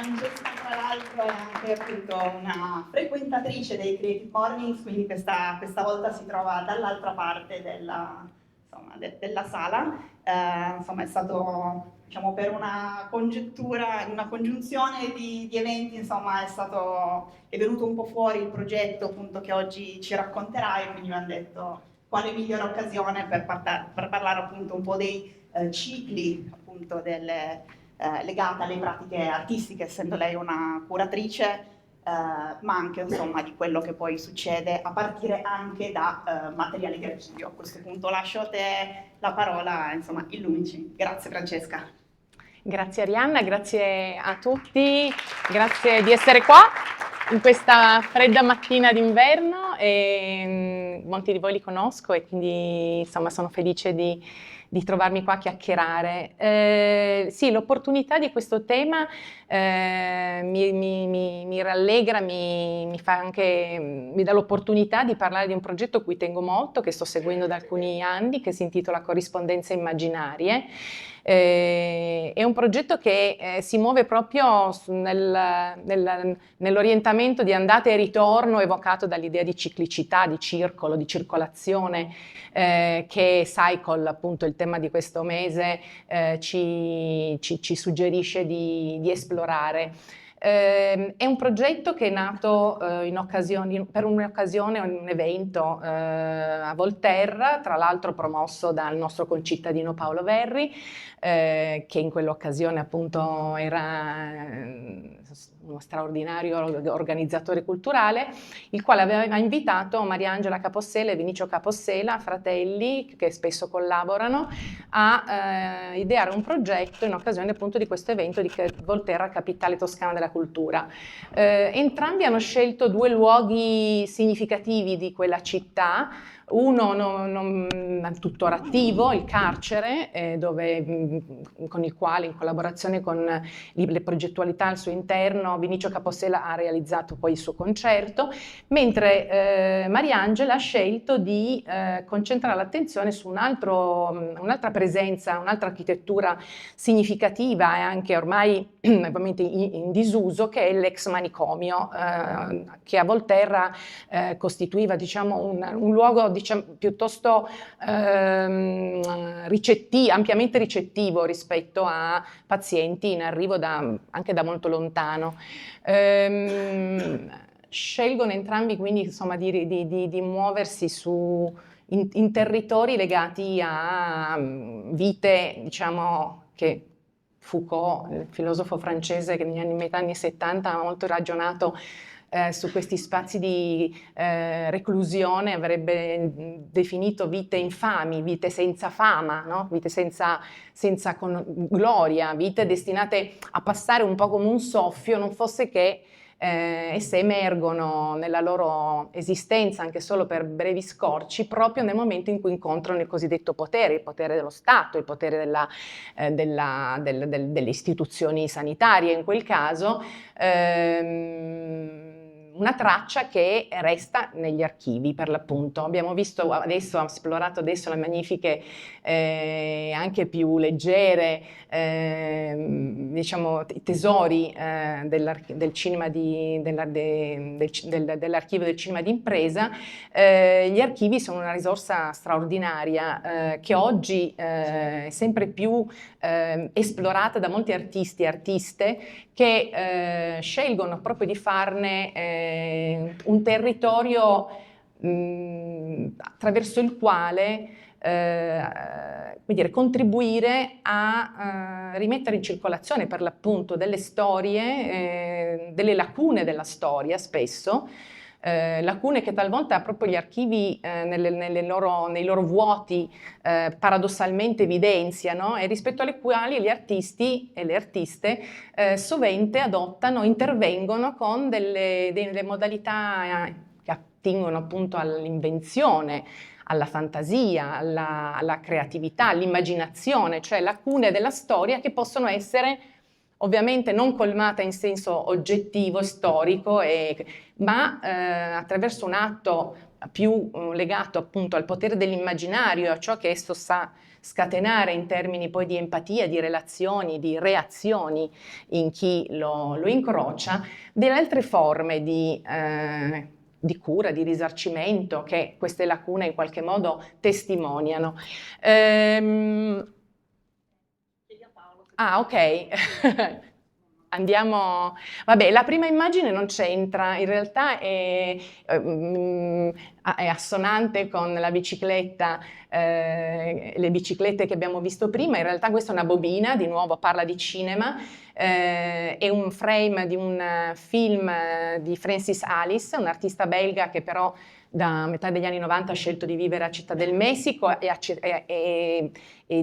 Francesca, tra l'altro, è anche appunto una frequentatrice dei Creative Mornings, quindi questa volta si trova dall'altra parte della sala. Insomma, è stato, diciamo, per una congettura, una congiunzione di eventi, insomma, è venuto un po' fuori il progetto appunto che oggi ci racconterai, quindi mi hanno detto quale migliore occasione per parlare appunto un po' dei cicli appunto legate alle pratiche artistiche, essendo lei una curatrice, ma anche insomma di quello che poi succede a partire anche da materiali di archivio. A questo punto lascio a te la parola, insomma, illuminaci. Grazie Francesca. Grazie Arianna, grazie a tutti, grazie di essere qua in questa fredda mattina d'inverno. Molti di voi li conosco e quindi insomma sono felice di trovarmi qua a chiacchierare. Sì, l'opportunità di questo tema mi rallegra, mi dà l'opportunità di parlare di un progetto a cui tengo molto, che sto seguendo da alcuni anni, che si intitola Corrispondenze Immaginarie. È un progetto che si muove proprio nell'orientamento di andata e ritorno evocato dall'idea di ciclicità, di circolo, di circolazione, che Cycle, appunto il tema di questo mese, ci suggerisce di esplorare. È un progetto che è nato per un'occasione, un evento a Volterra, tra l'altro promosso dal nostro concittadino Paolo Verri, che in quell'occasione appunto era uno straordinario organizzatore culturale, il quale aveva invitato Mariangela Capossela e Vinicio Capossela, fratelli che spesso collaborano, a ideare un progetto in occasione appunto di questo evento di Volterra, capitale toscana della cultura. Entrambi hanno scelto due luoghi significativi di quella città, uno tuttora attivo, il carcere, con il quale, in collaborazione con le progettualità al suo interno, Vinicio Capossela ha realizzato poi il suo concerto, mentre Mariangela ha scelto di concentrare l'attenzione su un'altra presenza, un'altra architettura significativa e anche ormai ovviamente in disuso, che è l'ex manicomio, che a Volterra costituiva, diciamo, un luogo, diciamo, piuttosto ampiamente ricettivo rispetto a pazienti in arrivo anche da molto lontano. Scelgono entrambi quindi insomma di muoversi in territori legati a vite, diciamo, che Foucault, il filosofo francese che negli metà anni 70 ha molto ragionato su questi spazi di reclusione, avrebbe definito vite infami, vite senza fama, no? Vite senza gloria, vite destinate a passare un po' come un soffio, non fosse che esse emergono nella loro esistenza anche solo per brevi scorci, proprio nel momento in cui incontrano il cosiddetto potere, il potere dello Stato, il potere delle istituzioni sanitarie in quel caso. Una traccia che resta negli archivi, per l'appunto. Abbiamo visto adesso, esplorato adesso le magnifiche, anche più leggere, diciamo, tesori del cinema dell'archivio del cinema d'impresa. Gli archivi sono una risorsa straordinaria che oggi è sempre più esplorata da molti artisti e artiste che scelgono proprio di farne un territorio attraverso il quale contribuire a rimettere in circolazione per l'appunto delle storie, delle lacune della storia spesso, lacune che talvolta proprio gli archivi nei loro vuoti paradossalmente evidenziano e rispetto alle quali gli artisti e le artiste sovente intervengono con delle modalità che attingono appunto all'invenzione, alla fantasia, alla creatività, all'immaginazione, cioè lacune della storia che possono essere ovviamente non colmata in senso oggettivo, storico, ma attraverso un atto più legato appunto al potere dell'immaginario e a ciò che esso sa scatenare in termini poi di empatia, di relazioni, di reazioni in chi lo incrocia, delle altre forme di cura, di risarcimento che queste lacune in qualche modo testimoniano. Ok. Andiamo, vabbè, la prima immagine non c'entra, in realtà è assonante con la bicicletta, le biciclette che abbiamo visto prima. In realtà questa è una bobina, di nuovo parla di cinema, è un frame di un film di Francis Alice, un artista belga che però da metà degli anni 90 ha scelto di vivere a Città del Messico e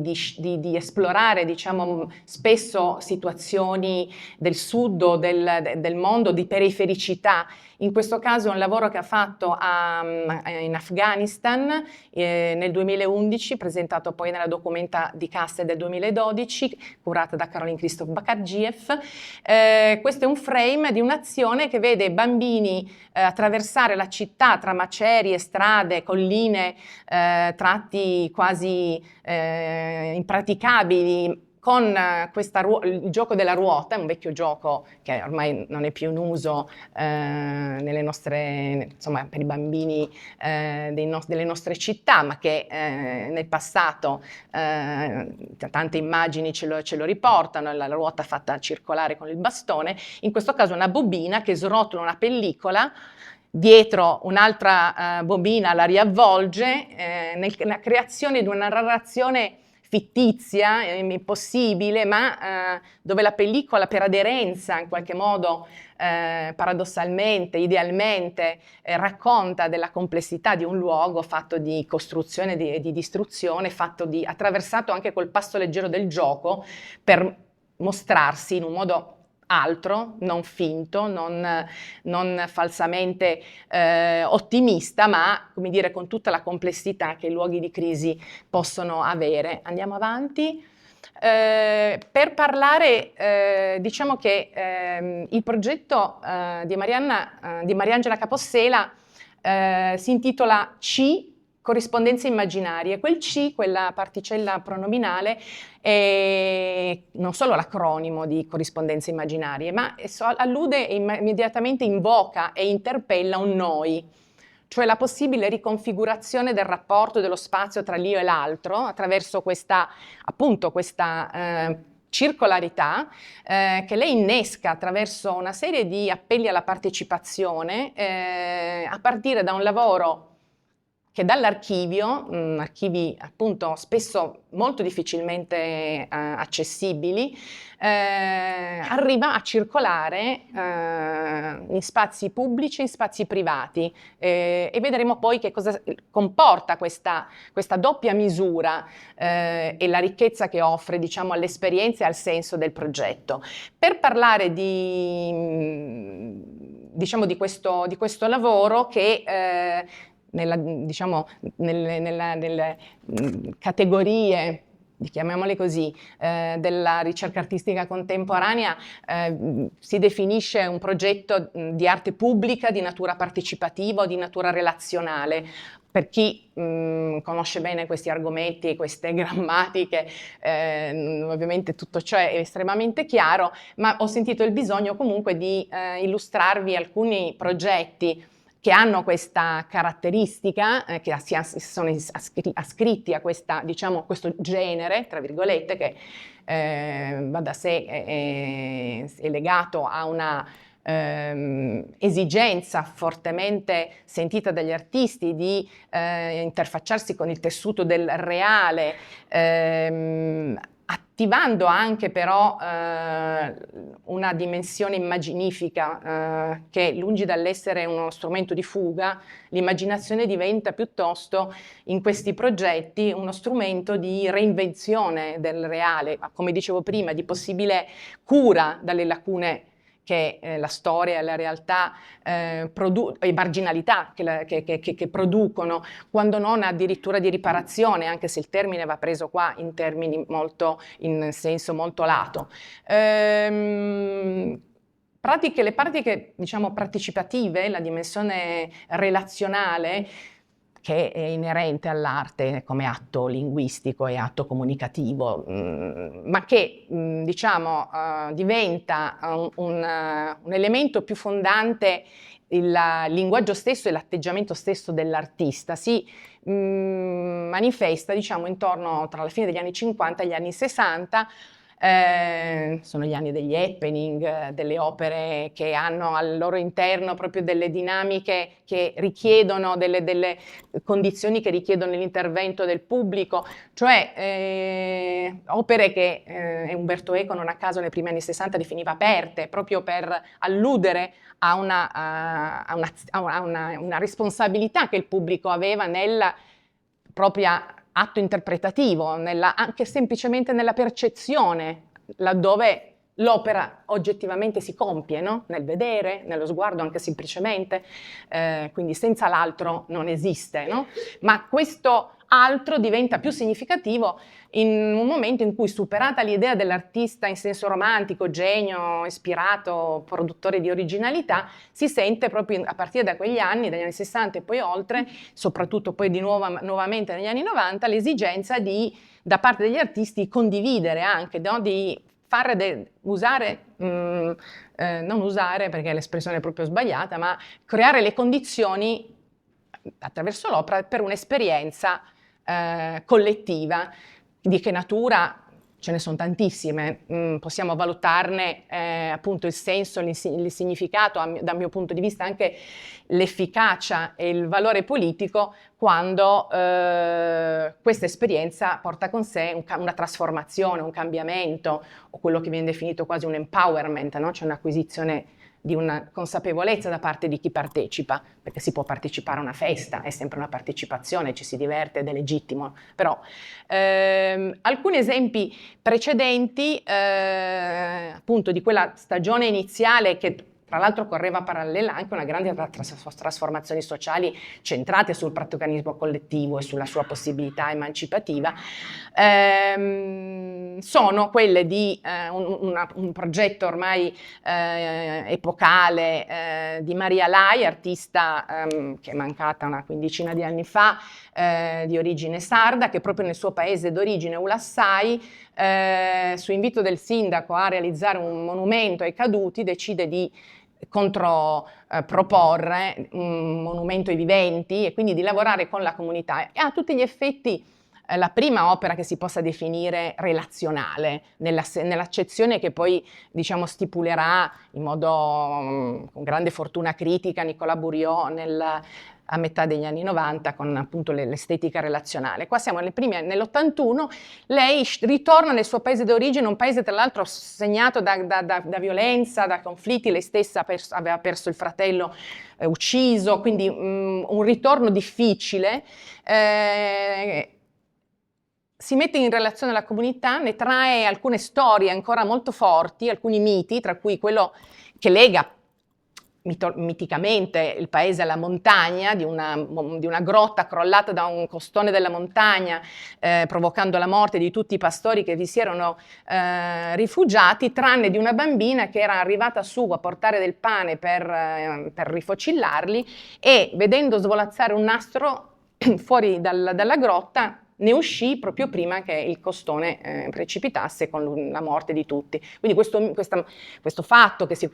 di esplorare, diciamo, spesso situazioni del sud o del mondo, di perifericità. In questo caso è un lavoro che ha fatto in Afghanistan nel 2011, presentato poi nella documenta di Kassel del 2012, curata da Caroline Christophe Bakarjiev. Questo è un frame di un'azione che vede bambini attraversare la città tra macerie, strade, colline, tratti quasi impraticabili, con il gioco della ruota, un vecchio gioco che ormai non è più in uso nelle nostre, insomma, per i bambini delle nostre città, ma che nel passato tante immagini ce lo riportano, la ruota fatta circolare con il bastone. In questo caso una bobina che srotola una pellicola, dietro un'altra bobina la riavvolge nella creazione di una narrazione fittizia, impossibile, ma dove la pellicola per aderenza in qualche modo paradossalmente, idealmente racconta della complessità di un luogo fatto di costruzione e di distruzione, attraversato anche col passo leggero del gioco per mostrarsi in un modo altro, non finto, non falsamente ottimista, ma, come dire, con tutta la complessità che i luoghi di crisi possono avere. Andiamo avanti. Per parlare, diciamo che il progetto di Mariangela Capossela si intitola C, corrispondenze immaginarie. Quel C, quella particella pronominale, è non solo l'acronimo di corrispondenze immaginarie, ma allude e immediatamente invoca e interpella un noi, cioè la possibile riconfigurazione del rapporto dello spazio tra l'io e l'altro attraverso questa circolarità che lei innesca attraverso una serie di appelli alla partecipazione a partire da un lavoro che dall'archivio, archivi appunto spesso molto difficilmente accessibili, arriva a circolare in spazi pubblici e in spazi privati e vedremo poi che cosa comporta questa doppia misura e la ricchezza che offre, diciamo, all'esperienza e al senso del progetto. Per parlare diciamo, di questo lavoro che nelle categorie, chiamiamole così, della ricerca artistica contemporanea si definisce un progetto di arte pubblica, di natura partecipativa o di natura relazionale. Per chi conosce bene questi argomenti e queste grammatiche, ovviamente tutto ciò è estremamente chiaro, ma ho sentito il bisogno comunque di illustrarvi alcuni progetti che hanno questa caratteristica, che sono ascritti a questo genere, tra virgolette, che va da sé, è legato a una esigenza fortemente sentita dagli artisti di interfacciarsi con il tessuto del reale, attivando anche però una dimensione immaginifica che, lungi dall'essere uno strumento di fuga, l'immaginazione diventa piuttosto in questi progetti uno strumento di reinvenzione del reale, come dicevo prima, di possibile cura dalle lacune che la storia e la realtà e marginalità che producono, quando non addirittura di riparazione, anche se il termine va preso qua in termini in senso molto lato. Le pratiche, diciamo, partecipative, la dimensione relazionale, che è inerente all'arte come atto linguistico e atto comunicativo, ma che diciamo, diventa un elemento più fondante il linguaggio stesso e l'atteggiamento stesso dell'artista. Si manifesta, diciamo, intorno tra la fine degli anni 50 e gli anni 60. Sono gli anni degli happening, delle opere che hanno al loro interno proprio delle dinamiche che richiedono, delle condizioni che richiedono l'intervento del pubblico, cioè opere che Umberto Eco non a caso nei primi anni 60 definiva aperte, proprio per alludere a una responsabilità che il pubblico aveva nella propria atto interpretativo, anche semplicemente nella percezione, laddove l'opera oggettivamente si compie, no? Nel vedere, nello sguardo anche semplicemente, quindi senza l'altro non esiste, no? Ma questo altro diventa più significativo in un momento in cui, superata l'idea dell'artista in senso romantico, genio, ispirato, produttore di originalità, si sente proprio a partire da quegli anni, dagli anni 60 e poi oltre, soprattutto poi di nuovamente negli anni 90, l'esigenza da parte degli artisti condividere anche, no? Di fare usare, non usare perché l'espressione è proprio sbagliata, ma creare le condizioni attraverso l'opera per un'esperienza collettiva. Di che natura? Ce ne sono tantissime, possiamo valutarne appunto il senso, il significato, dal mio punto di vista anche l'efficacia e il valore politico, quando questa esperienza porta con sé una trasformazione, un cambiamento, o quello che viene definito quasi un empowerment, no? C'è un'acquisizione di una consapevolezza da parte di chi partecipa, perché si può partecipare a una festa, è sempre una partecipazione, ci si diverte ed è legittimo, però alcuni esempi precedenti appunto di quella stagione iniziale che tra l'altro correva parallela anche una grande trasformazioni sociali centrate sul protagonismo collettivo e sulla sua possibilità emancipativa, sono quelle di un progetto ormai epocale di Maria Lai, artista che è mancata una quindicina di anni fa, di origine sarda, che proprio nel suo paese d'origine Ulassai, su invito del sindaco a realizzare un monumento ai caduti, decide di proporre un monumento ai viventi e quindi di lavorare con la comunità. E a tutti gli effetti la prima opera che si possa definire relazionale, nell'accezione che poi, diciamo, stipulerà in modo con grande fortuna critica Nicolas Bourriaud a metà degli anni 90 con appunto l'estetica relazionale. Qua siamo nell'81, lei ritorna nel suo paese d'origine, un paese tra l'altro segnato da violenza, da conflitti, lei stessa aveva perso il fratello ucciso, quindi un ritorno difficile. Si mette in relazione alla comunità, ne trae alcune storie ancora molto forti, alcuni miti, tra cui quello che lega miticamente il paese alla montagna, di una grotta crollata da un costone della montagna, provocando la morte di tutti i pastori che vi si erano rifugiati, tranne di una bambina che era arrivata su a portare del pane per rifocillarli, e vedendo svolazzare un nastro fuori dalla grotta, ne uscì proprio prima che il costone precipitasse con la morte di tutti. Quindi questo fatto, che si è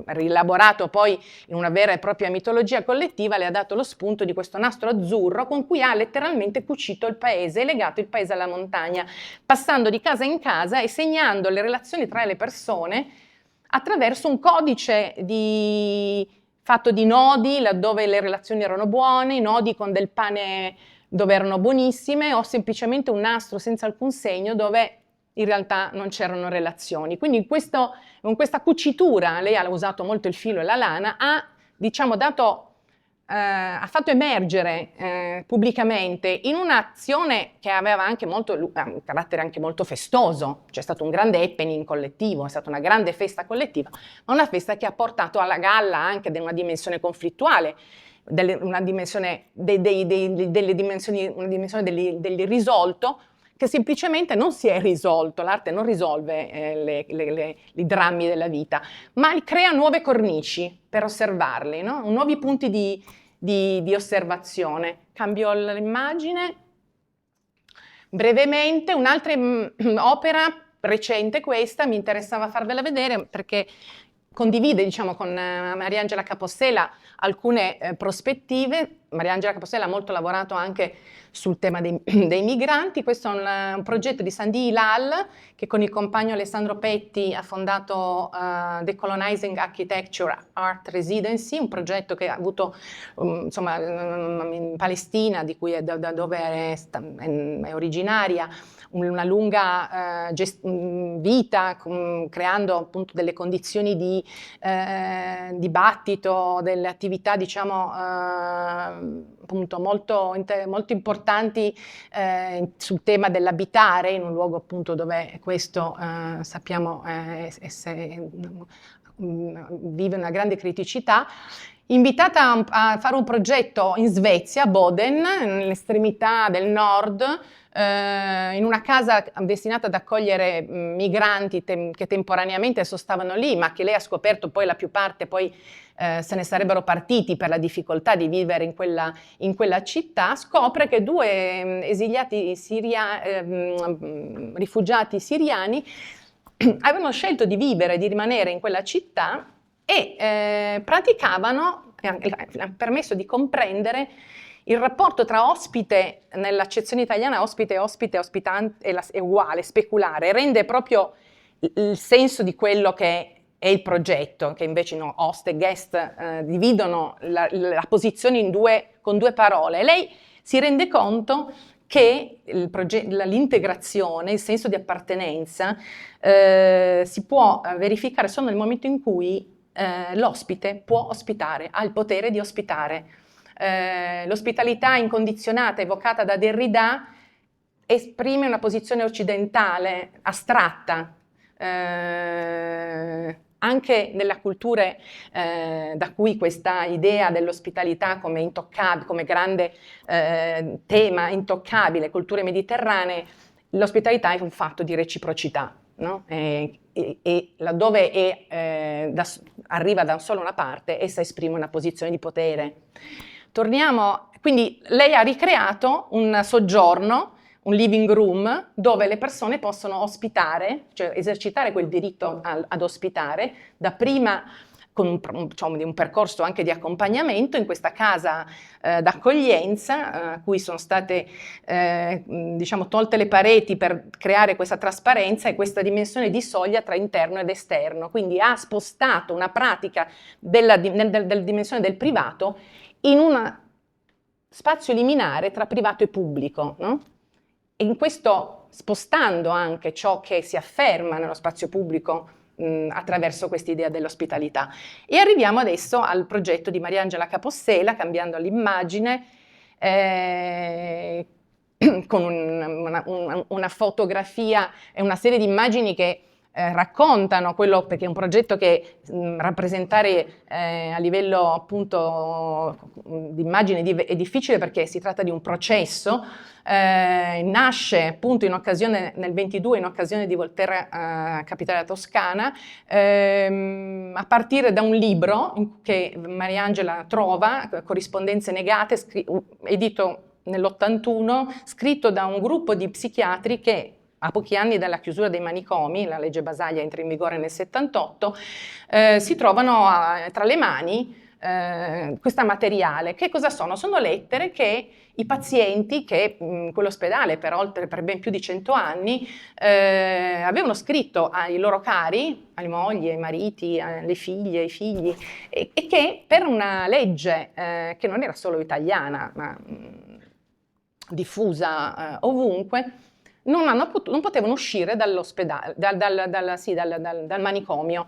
rielaborato poi in una vera e propria mitologia collettiva, le ha dato lo spunto di questo nastro azzurro con cui ha letteralmente cucito il paese e legato il paese alla montagna, passando di casa in casa e segnando le relazioni tra le persone attraverso un codice fatto di nodi laddove le relazioni erano buone, nodi con del pane dove erano buonissime, o semplicemente un nastro senza alcun segno dove in realtà non c'erano relazioni. Quindi con questa cucitura, lei ha usato molto il filo e la lana, ha, diciamo, ha fatto emergere pubblicamente in un'azione che aveva anche un carattere anche molto festoso. C'è stato un grande happening collettivo, è stata una grande festa collettiva, ma una festa che ha portato alla galla anche di una dimensione conflittuale, una dimensione dell'irrisolto, che semplicemente non si è risolto. L'arte non risolve i drammi della vita, ma crea nuove cornici per osservarli, no? Nuovi punti di osservazione. Cambio l'immagine. Brevemente, un'altra opera recente, questa, mi interessava farvela vedere perché condivide, diciamo, con Mariangela Capossela alcune prospettive. Mariangela Capossela ha molto lavorato anche sul tema dei migranti. Questo è un progetto di Sandhi Hilal, che con il compagno Alessandro Petti ha fondato Decolonizing Architecture Art Residency, un progetto che ha avuto insomma, in Palestina, di cui da dove è originaria, una lunga vita, creando appunto delle condizioni di dibattito, delle attività, diciamo, appunto molto importanti sul tema dell'abitare in un luogo appunto dove questo sappiamo vive una grande criticità. Invitata a fare un progetto in Svezia, a Boden, nell'estremità del nord, in una casa destinata ad accogliere migranti che temporaneamente sostavano lì, ma che lei ha scoperto poi la più parte poi se ne sarebbero partiti per la difficoltà di vivere in quella città. Scopre che due rifugiati siriani avevano scelto di vivere, di rimanere in quella città e praticavano, ha permesso di comprendere il rapporto tra ospite, nell'accezione italiana ospite, ospitante è uguale, speculare, rende proprio il senso di quello che è il progetto, che invece no, host e guest dividono la posizione con due parole. E lei si rende conto che l'integrazione, il senso di appartenenza si può verificare solo nel momento in cui l'ospite può ospitare, ha il potere di ospitare. L'ospitalità incondizionata evocata da Derrida esprime una posizione occidentale astratta, anche nelle culture da cui questa idea dell'ospitalità come grande tema intoccabile, culture mediterranee, l'ospitalità è un fatto di reciprocità, no? E laddove arriva da solo una parte, essa esprime una posizione di potere. Torniamo, quindi lei ha ricreato un soggiorno, un living room, dove le persone possono ospitare, cioè esercitare quel diritto ad ospitare, dapprima con un percorso anche di accompagnamento in questa casa d'accoglienza, a cui sono state diciamo, tolte le pareti per creare questa trasparenza e questa dimensione di soglia tra interno ed esterno. Quindi ha spostato una pratica della dimensione del privato in un spazio liminare tra privato e pubblico, no? E in questo spostando anche ciò che si afferma nello spazio pubblico attraverso quest'idea dell'ospitalità. E arriviamo adesso al progetto di Mariangela Capossela, cambiando l'immagine, con una fotografia e una serie di immagini che raccontano quello, perché è un progetto che rappresentare a livello appunto di immagine è difficile, perché si tratta di un processo. Nasce appunto in occasione, nel 22, in occasione di Voltaire capitale della Toscana, a partire da un libro che Mariangela trova, Corrispondenze negate, edito nell'81, scritto da un gruppo di psichiatri che a pochi anni dalla chiusura dei manicomi, la legge Basaglia entra in vigore nel 78, si trovano tra le mani questo materiale. Che cosa sono? Sono lettere che i pazienti che in quell'ospedale per ben più di 100 anni avevano scritto ai loro cari, alle mogli, ai mariti, alle figlie, ai figli, e che per una legge che non era solo italiana ma diffusa ovunque, non potevano uscire dall'ospedale, dal manicomio.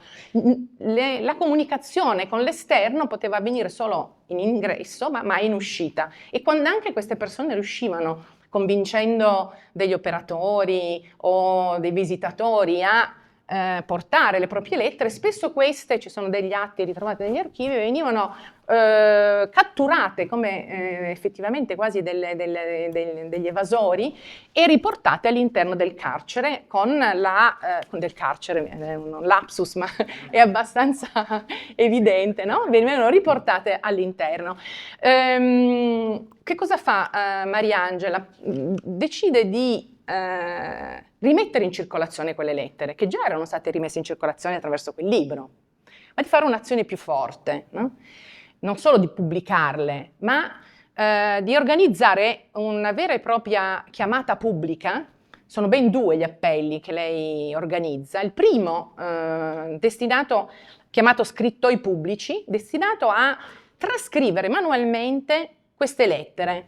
La comunicazione con l'esterno poteva avvenire solo in ingresso, ma mai in uscita. E quando anche queste persone riuscivano, convincendo degli operatori o dei visitatori a portare le proprie lettere, spesso queste, ci sono degli atti ritrovati negli archivi, venivano catturate come effettivamente quasi degli evasori e riportate all'interno del carcere del carcere, è un lapsus ma è abbastanza evidente, no? Venivano riportate all'interno. Che cosa fa Mariangela? Decide di rimettere in circolazione quelle lettere, che già erano state rimesse in circolazione attraverso quel libro, ma di fare un'azione più forte, no? Non solo di pubblicarle, ma di organizzare una vera e propria chiamata pubblica. Sono ben 2 gli appelli che lei organizza. Il primo, chiamato Scrittoi Pubblici, destinato a trascrivere manualmente queste lettere.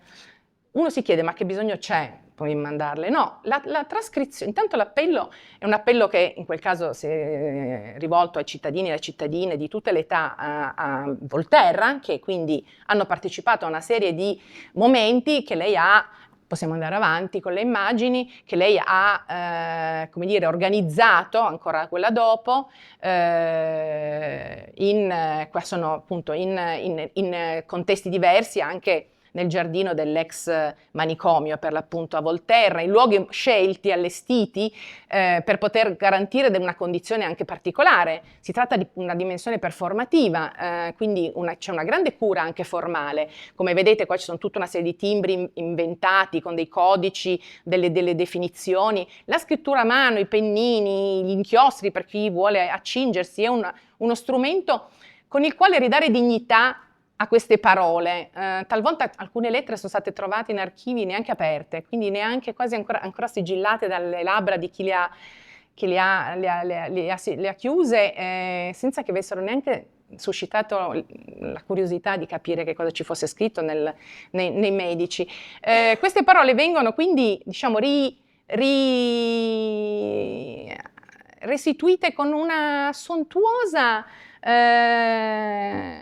Uno si chiede, ma che bisogno c'è poi mandarle? No, la trascrizione, intanto l'appello è un appello che in quel caso si è rivolto ai cittadini e alle cittadine di tutte le età a Volterra, che quindi hanno partecipato a una serie di momenti che lei ha, possiamo andare avanti con le immagini, che lei ha, come dire, organizzato ancora quella dopo, sono appunto in contesti diversi, anche nel giardino dell'ex manicomio, per l'appunto a Volterra, in luoghi scelti, allestiti, per poter garantire una condizione anche particolare. Si tratta di una dimensione performativa, quindi c'è una grande cura anche formale. Come vedete qua ci sono tutta una serie di timbri inventati con dei codici, delle definizioni. La scrittura a mano, i pennini, gli inchiostri per chi vuole accingersi, è uno strumento con il quale ridare dignità a queste parole. Talvolta alcune lettere sono state trovate in archivi neanche aperte, quindi neanche quasi ancora sigillate dalle labbra di chi le ha chiuse, senza che avessero neanche suscitato la curiosità di capire che cosa ci fosse scritto nei medici. Queste parole vengono quindi, diciamo, restituite con una sontuosa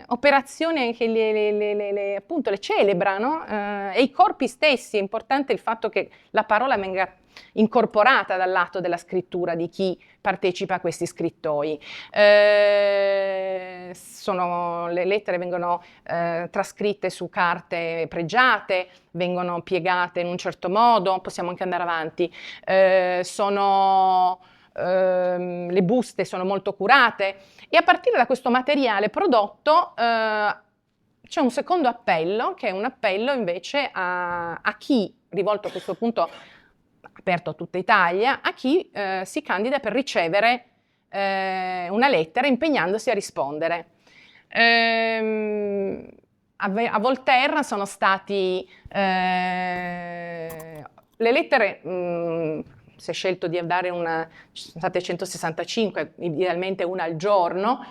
operazione che appunto le celebrano, e i corpi stessi. È importante il fatto che la parola venga incorporata dal lato della scrittura di chi partecipa a questi scrittoi. Le lettere vengono trascritte su carte pregiate, vengono piegate in un certo modo, possiamo anche andare avanti. Le buste sono molto curate, e a partire da questo materiale prodotto c'è un secondo appello, che è un appello invece a chi, rivolto a questo punto aperto a tutta Italia, a chi si candida per ricevere una lettera impegnandosi a rispondere. A Volterra sono stati le lettere, si è scelto di dare ci sono state 165, idealmente una al giorno.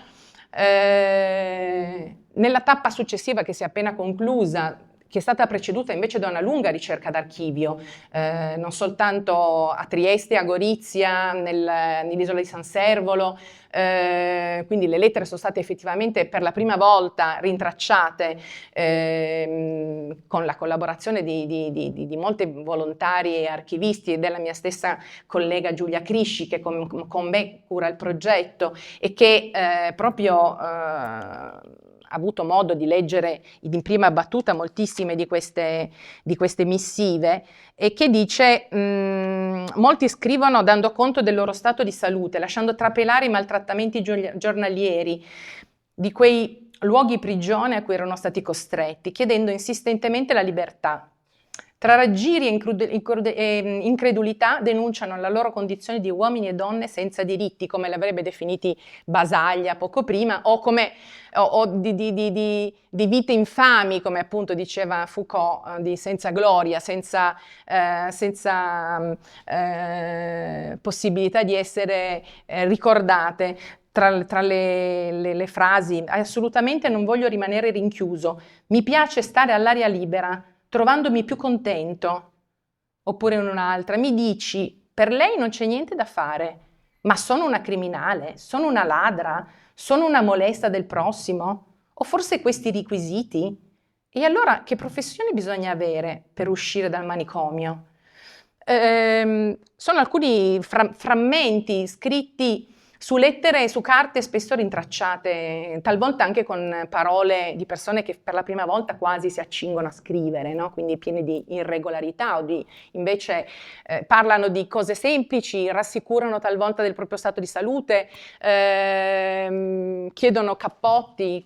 Nella tappa successiva, che si è appena conclusa, che è stata preceduta invece da una lunga ricerca d'archivio, non soltanto a Trieste, a Gorizia, nell'isola di San Servolo, quindi le lettere sono state effettivamente per la prima volta rintracciate con la collaborazione di molti volontari e archivisti e della mia stessa collega Giulia Crisci, che con me cura il progetto e che proprio ha avuto modo di leggere in prima battuta moltissime di queste missive, e che dice: molti scrivono dando conto del loro stato di salute, lasciando trapelare i maltrattamenti giornalieri di quei luoghi prigione a cui erano stati costretti, chiedendo insistentemente la libertà. Tra raggiri e incredulità denunciano la loro condizione di uomini e donne senza diritti, come l'avrebbe definiti Basaglia poco prima, o di vite infami, come appunto diceva Foucault, di senza gloria, senza possibilità di essere ricordate. Tra le frasi: assolutamente non voglio rimanere rinchiuso, mi piace stare all'aria libera, trovandomi più contento, oppure in un'altra, mi dici, per lei non c'è niente da fare, ma sono una criminale, sono una ladra, sono una molesta del prossimo? O forse questi requisiti? E allora che professione bisogna avere per uscire dal manicomio? Sono alcuni frammenti scritti su lettere e su carte spesso rintracciate, talvolta anche con parole di persone che per la prima volta quasi si accingono a scrivere, no? Quindi piene di irregolarità o invece parlano di cose semplici, rassicurano talvolta del proprio stato di salute, chiedono cappotti,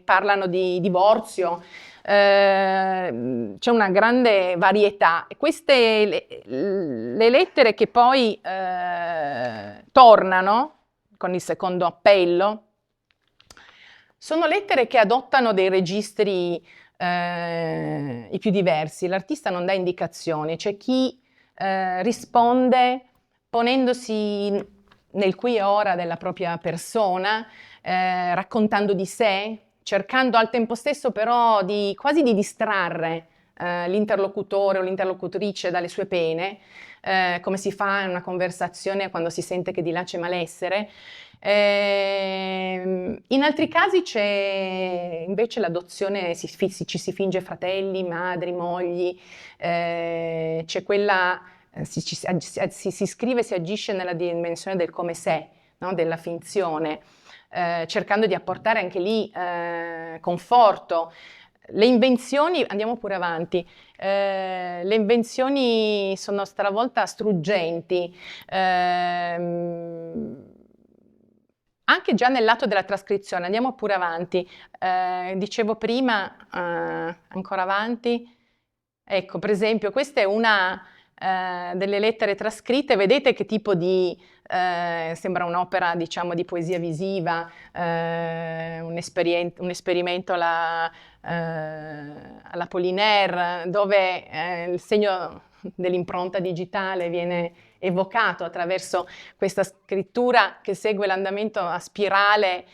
parlano di divorzio. C'è una grande varietà e queste le lettere che poi tornano con il secondo appello sono lettere che adottano dei registri i più diversi. L'artista non dà indicazioni, c'è chi risponde ponendosi nel qui e ora della propria persona, raccontando di sé, cercando al tempo stesso però quasi di distrarre l'interlocutore o l'interlocutrice dalle sue pene, come si fa in una conversazione quando si sente che di là c'è malessere. In altri casi c'è invece l'adozione, ci si finge fratelli, madri, mogli, c'è quella, si scrive, si agisce nella dimensione del come se, no? Della finzione. Cercando di apportare anche lì conforto. Le invenzioni, andiamo pure avanti, le invenzioni sono stravolta struggenti, anche già nel lato della trascrizione, andiamo pure avanti. Dicevo prima, ancora avanti, ecco, per esempio, questa è una delle lettere trascritte, vedete che tipo di, sembra un'opera, diciamo, di poesia visiva, un esperimento alla Apollinaire, dove il segno dell'impronta digitale viene evocato attraverso questa scrittura che segue l'andamento a spirale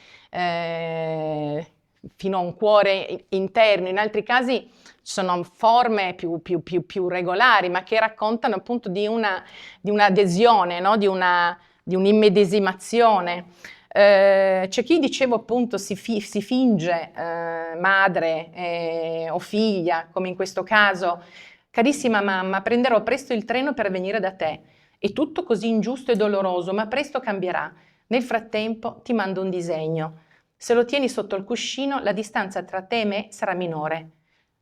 fino a un cuore interno. In altri casi sono forme più regolari, ma che raccontano appunto di un'adesione, no? di un'immedesimazione. C'è chi, dicevo appunto, si finge madre o figlia, come in questo caso. Carissima mamma, prenderò presto il treno per venire da te. È tutto così ingiusto e doloroso, ma presto cambierà. Nel frattempo ti mando un disegno. Se lo tieni sotto il cuscino, la distanza tra te e me sarà minore.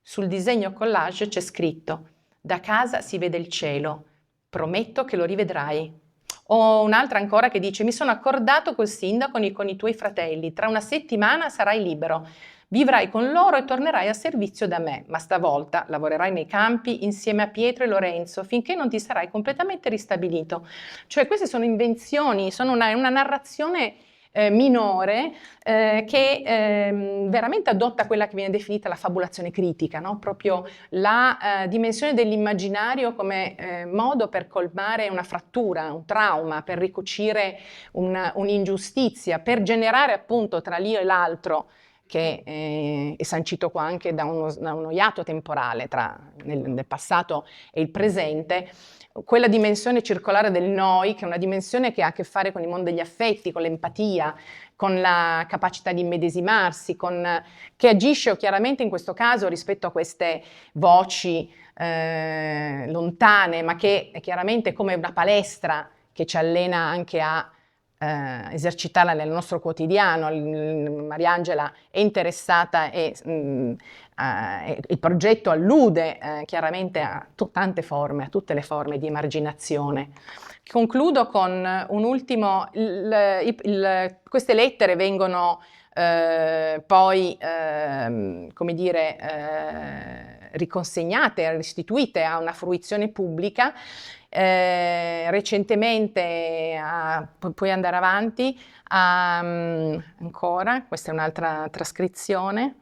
Sul disegno collage c'è scritto: da casa si vede il cielo, prometto che lo rivedrai. O un'altra ancora che dice: mi sono accordato col sindaco e con i tuoi fratelli, tra una settimana sarai libero. Vivrai con loro e tornerai a servizio da me, ma stavolta lavorerai nei campi insieme a Pietro e Lorenzo finché non ti sarai completamente ristabilito. Cioè queste sono invenzioni, sono una narrazione minore che veramente adotta quella che viene definita la fabulazione critica, no? Proprio la dimensione dell'immaginario come modo per colmare una frattura, un trauma, per ricucire un'ingiustizia, per generare appunto tra l'io e l'altro, che è sancito qua anche da uno iato temporale tra nel passato e il presente, quella dimensione circolare del noi, che è una dimensione che ha a che fare con il mondo degli affetti, con l'empatia, con la capacità di immedesimarsi, che agisce chiaramente in questo caso rispetto a queste voci lontane, ma che è chiaramente come una palestra che ci allena anche a esercitarla nel nostro quotidiano. Mariangela è interessata e il progetto allude chiaramente a tante forme, a tutte le forme di emarginazione. Concludo con un ultimo, queste lettere vengono poi, come dire, riconsegnate, restituite a una fruizione pubblica. Recentemente, puoi andare avanti, ancora, questa è un'altra trascrizione,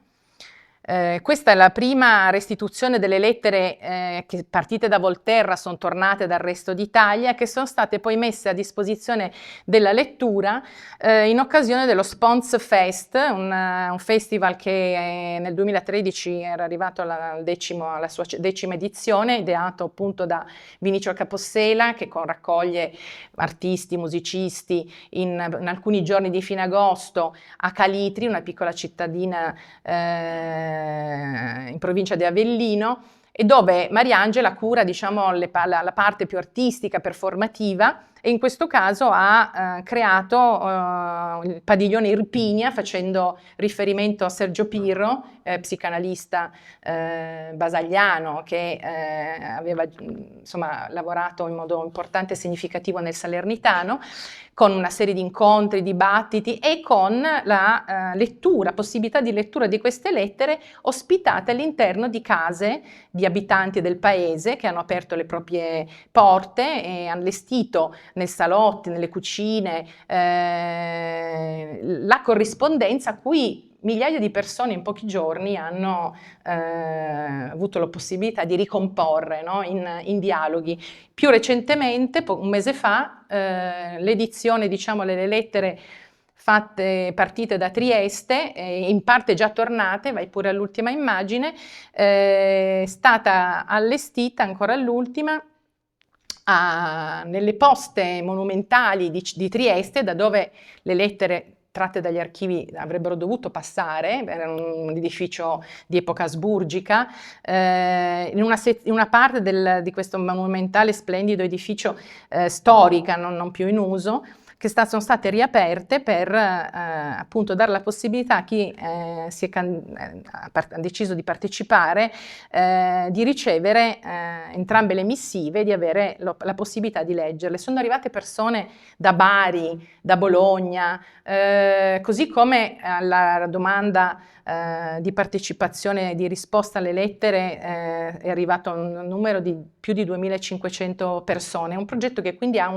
Questa è la prima restituzione delle lettere che partite da Volterra sono tornate dal resto d'Italia, che sono state poi messe a disposizione della lettura in occasione dello Spons Fest, un festival che nel 2013 era arrivato alla sua decima edizione, ideato appunto da Vinicio Capossela, che raccoglie artisti, musicisti in alcuni giorni di fine agosto a Calitri, una piccola cittadina in provincia di Avellino, e dove Mariangela cura, diciamo, la parte più artistica, performativa, e in questo caso ha creato il padiglione Irpinia, facendo riferimento a Sergio Pirro, psicanalista basagliano, che aveva insomma lavorato in modo importante e significativo nel Salernitano, con una serie di incontri, dibattiti e con la possibilità di lettura di queste lettere ospitate all'interno di case di abitanti del paese che hanno aperto le proprie porte e hanno allestito nei salotti, nelle cucine, la corrispondenza a cui migliaia di persone in pochi giorni hanno avuto la possibilità di ricomporre, no? in dialoghi. Più recentemente, un mese fa, l'edizione, diciamo, delle lettere partite da Trieste, in parte già tornate, vai pure all'ultima immagine, è stata allestita ancora all'ultima nelle poste monumentali di Trieste, da dove le lettere tratte dagli archivi avrebbero dovuto passare. Era un edificio di epoca asburgica, in una parte di questo monumentale splendido edificio storica, non più in uso, che sono state riaperte per appunto dare la possibilità a chi ha deciso di partecipare di ricevere entrambe le missive, di avere la possibilità di leggerle. Sono arrivate persone da Bari, da Bologna, così come alla domanda di partecipazione, di risposta alle lettere è arrivato un numero di più di 2500 persone. È un progetto che quindi ha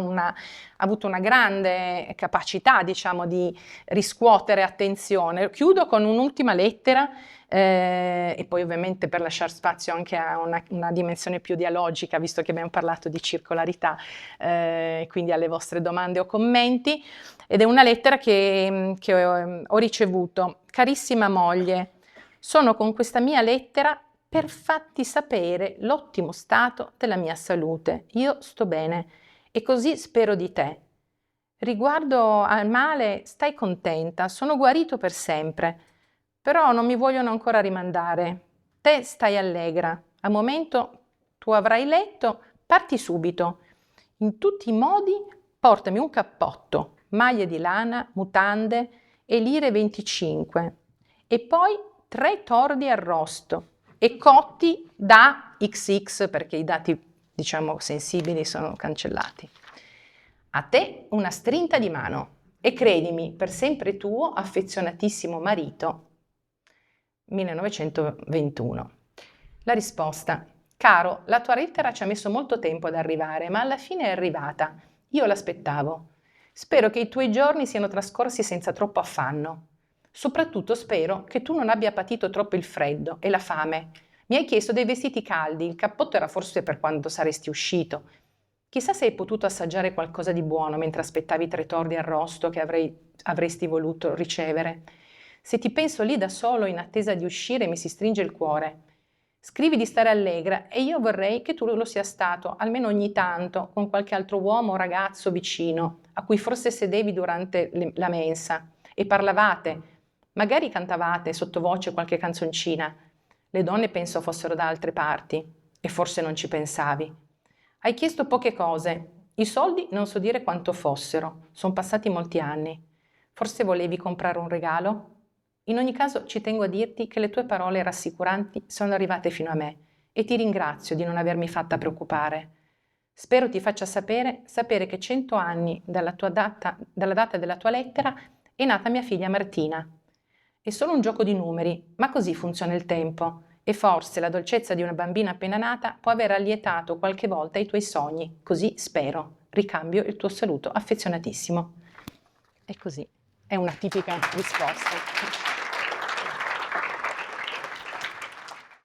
avuto una grande capacità, diciamo, di riscuotere attenzione. Chiudo con un'ultima lettera e poi ovviamente per lasciare spazio anche a una dimensione più dialogica, visto che abbiamo parlato di circolarità, quindi alle vostre domande o commenti. Ed è una lettera che ho ricevuto. Carissima moglie, sono con questa mia lettera per farti sapere l'ottimo stato della mia salute. Io sto bene e così spero di te. Riguardo al male, stai contenta, sono guarito per sempre, però non mi vogliono ancora rimandare. Te stai allegra, a momento tu avrai letto, parti subito. In tutti i modi portami un cappotto, maglie di lana, mutande e lire 25 e poi 3 tordi arrosto e cotti da XX, perché i dati, diciamo, sensibili sono cancellati. A te una strinta di mano e credimi, per sempre tuo affezionatissimo marito. 1921. La risposta: caro, la tua lettera ci ha messo molto tempo ad arrivare, ma alla fine è arrivata. Io l'aspettavo. Spero che i tuoi giorni siano trascorsi senza troppo affanno. Soprattutto spero che tu non abbia patito troppo il freddo e la fame. Mi hai chiesto dei vestiti caldi, il cappotto era forse per quando saresti uscito. Chissà se hai potuto assaggiare qualcosa di buono mentre aspettavi 3 tordi arrosto che avresti voluto ricevere. Se ti penso lì da solo in attesa di uscire mi si stringe il cuore. Scrivi di stare allegra e io vorrei che tu lo sia stato, almeno ogni tanto, con qualche altro uomo o ragazzo vicino, a cui forse sedevi durante la mensa e parlavate. Magari cantavate sottovoce qualche canzoncina. Le donne penso fossero da altre parti e forse non ci pensavi. Hai chiesto poche cose. I soldi non so dire quanto fossero. Sono passati molti anni. Forse volevi comprare un regalo? In ogni caso ci tengo a dirti che le tue parole rassicuranti sono arrivate fino a me e ti ringrazio di non avermi fatta preoccupare. Spero ti faccia sapere che 100 anni dalla data della tua lettera è nata mia figlia Martina. È solo un gioco di numeri, ma così funziona il tempo e forse la dolcezza di una bambina appena nata può aver allietato qualche volta i tuoi sogni, così spero. Ricambio il tuo saluto affezionatissimo. E così, è una tipica risposta.